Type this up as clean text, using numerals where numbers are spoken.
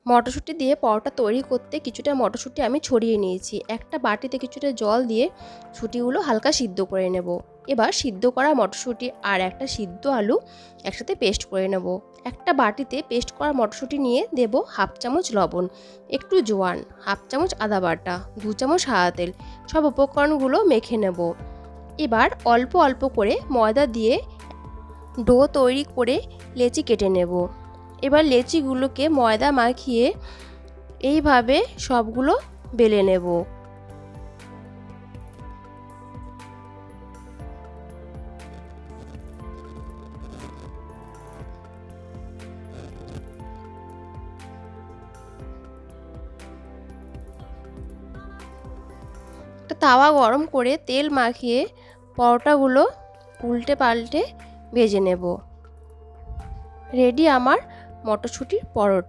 মটরশুঁটি দিয়ে পরোটা তৈরি করতে কিছুটা মটরশুঁটি আমি ছড়িয়ে নিয়েছি। একটা বাটিতে কিছুটা জল দিয়ে শুঁটিগুলো হালকা সিদ্ধ করে নেব। এবার সিদ্ধ করা মটরশুঁটি আর একটা সিদ্ধ আলু একসাথে পেস্ট করে নেব। একটা বাটিতে পেস্ট করা মটরশুঁটি নিয়ে দেব হাফ চামচ লবণ, একটু জোয়ান, হাফ চামচ আদা বাটা, 2 চামচ সাদা তেল। সব উপকরণগুলো মেখে নেব। এবার অল্প অল্প করে ময়দা দিয়ে ডো তৈরি করে লেচি কেটে নেব। এবার লেচিগুলোকে ময়দা মাখিয়ে এইভাবে সবগুলো বেলে নেব। একটা তাওয়া গরম করে তেল মাখিয়ে পরোটাগুলো উল্টে পাল্টে ভেজে নেব। রেডি আমার মটরশুঁটির পরোটা।